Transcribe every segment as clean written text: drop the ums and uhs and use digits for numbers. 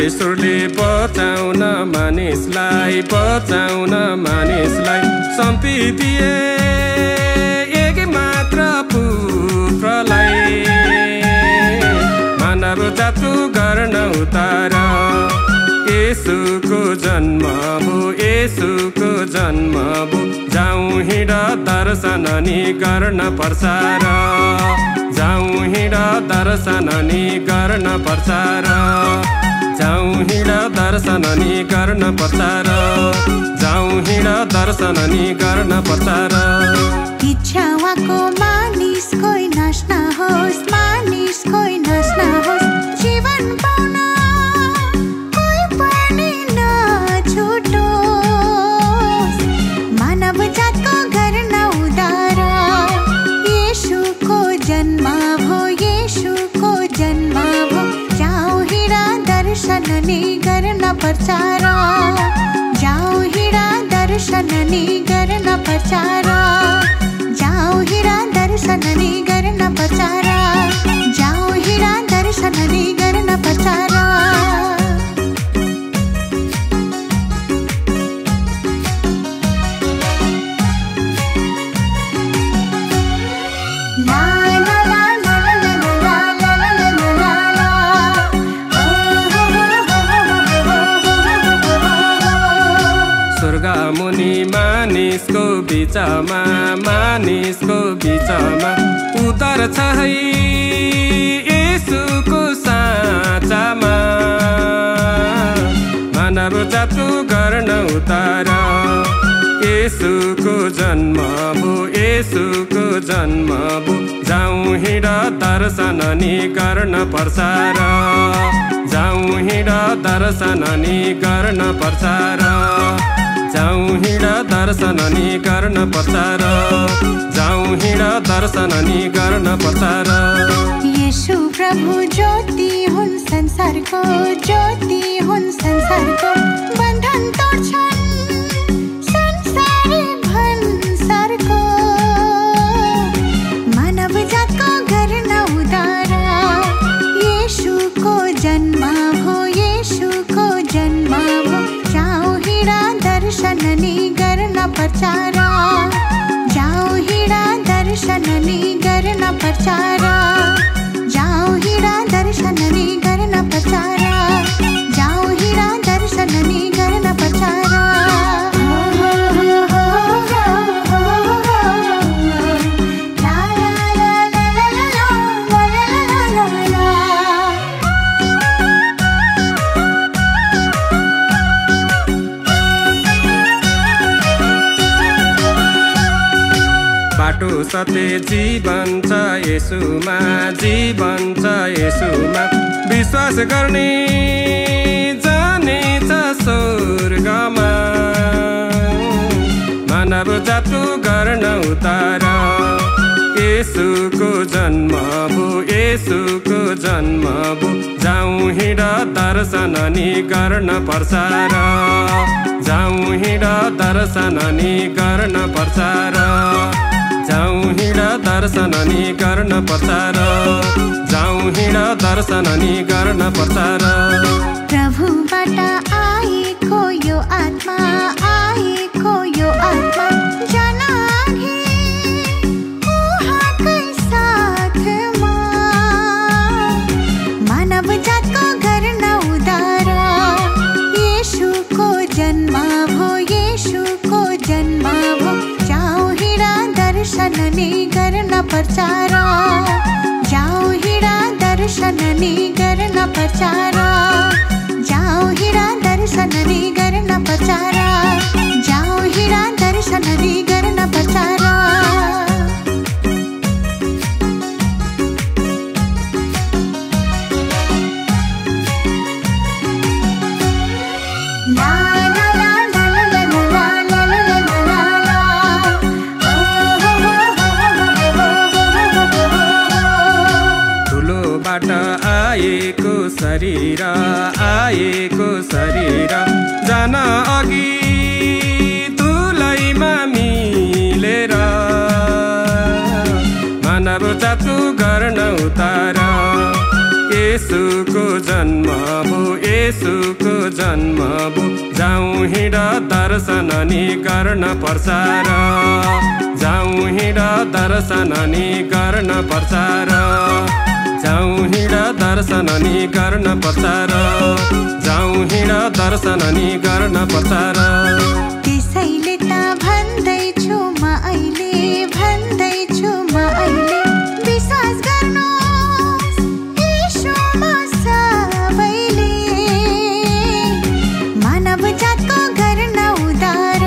परमेश्वरले बचाउन मानिसलाई सम्पिदिए एक मात्र पुत्रलाई मानव जातको गर्न उतार येशूको जन्म भो जाउँ हिँड दर्शन नि गर्न प्रचार जाउँ हिँड दर्शन नि गर्न प्रचार जाउँ हिँड दर्शन नि गर्न प्रचार जाउँ हिँड दर्शन नि गर्न प्रचार इच्छा भएको मानिस कोही नाश नहोस् जीवन पाउन कोही पनि नछुटोस् मानव जातको गर्न उद्धार येशूको जन्म भो जाउँ हिँड दर्शन नि गर्न प्रचार जाउँ हिँड दर्शन नि गर्न प्रचार जाउँ हिँड दर्शन नि गर्न प्रचार जाउँ हिँड दर्शन नि गर्न प्रचार मुनि मानिसको बिचमा उतार छ है येशूको साँचामा मानव जातको गर्न उतार येशूको जन्म भो जाउँ हिँड दर्शन नि गर्न प्रचार जाउँ हिँड दर्शन नि गर्न प्रचार जाउँ हिँड दर्शन नि गर्न प्रचार जाउँ हिँड दर्शन नि गर्न प्रचार येशू प्रभु ज्योति हुन् संसारको बन्धन तोड्छन् संसारी भन्सारको मानव जातको गर्न उद्धार येशूको जन्म भो जाउँ हिँड दर्शन नि गर्न प्रचार जाउँ हिँड दर्शन नि गर्न प्रचार जाउँ हिँड दर्शन नि गर्न प्रचार जाउँ हिँड दर्शन नि गर्न प्रचार बाटो सत्य जीवन छ येशूमा विश्वास गर्ने जानेछ स्वर्गमा मानव जातको गर्न उतार येशूको जन्म भो जाउँ हिँड दर्शन नि गर्न प्रचार जाउँ हिँड दर्शन नि गर्न प्रचार जाउँ हिँड दर्शन नि गर्न प्रचार जाउँ हिँड दर्शन नि गर्न प्रचार प्रभुबाट आएको यो आत्मा जनाघि उहाँकै साथमा मानव जातको गर्न उद्धार येशूको जन्म भो जाउँ हिँड दर्शन नि गर्न प्रचार जाउँ हिँड दर्शन नि गर्न प्रचार जाउँ हिँड दर्शन नि गर्न प्रचार जाउँ हिँड दर्शन नि गर्न प्रचार आएको शरीर जान अघि तुलैमा मिलेर मानव जातको गर्न उतार येशूको जन्म भो येशूको जन्म भो जाउँ हिँड दर्शन नि गर्न प्रचार जाउँ हिँड दर्शन नि गर्न प्रचार जाउँ हिँड दर्शन नि गर्न प्रचार जाउँ हिँड दर्शन नि गर्न प्रचार त्यसैले त भन्दैछु म अहिले भन्दैछु म अहिले विश्वास गर्नुहोस् येशूमा सबैले मानव जातको गर्न उद्धार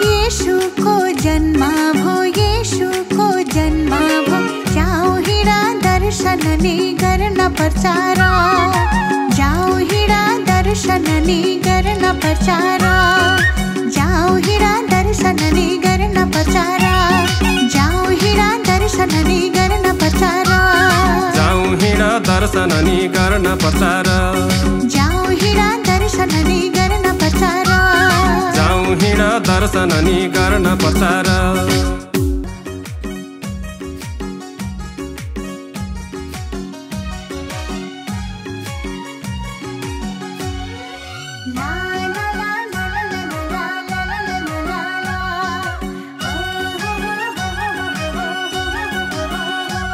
येशूको जन्म भो येशूको जन्म भो जाउँ हिँड दर्शन नि गर्न प्रचार जाउँ हिँड दर्शन नि गर्न प्रचार जाउँ हिँड दर्शन नि गर्न प्रचार जाउँ हिँड दर्शन नि गर्न प्रचार जाउँ हिँड दर्शन नि गर्न प्रचार जाउँ हिँड दर्शन नि गर्न प्रचार जाउँ हिँड दर्शन नि गर्न प्रचार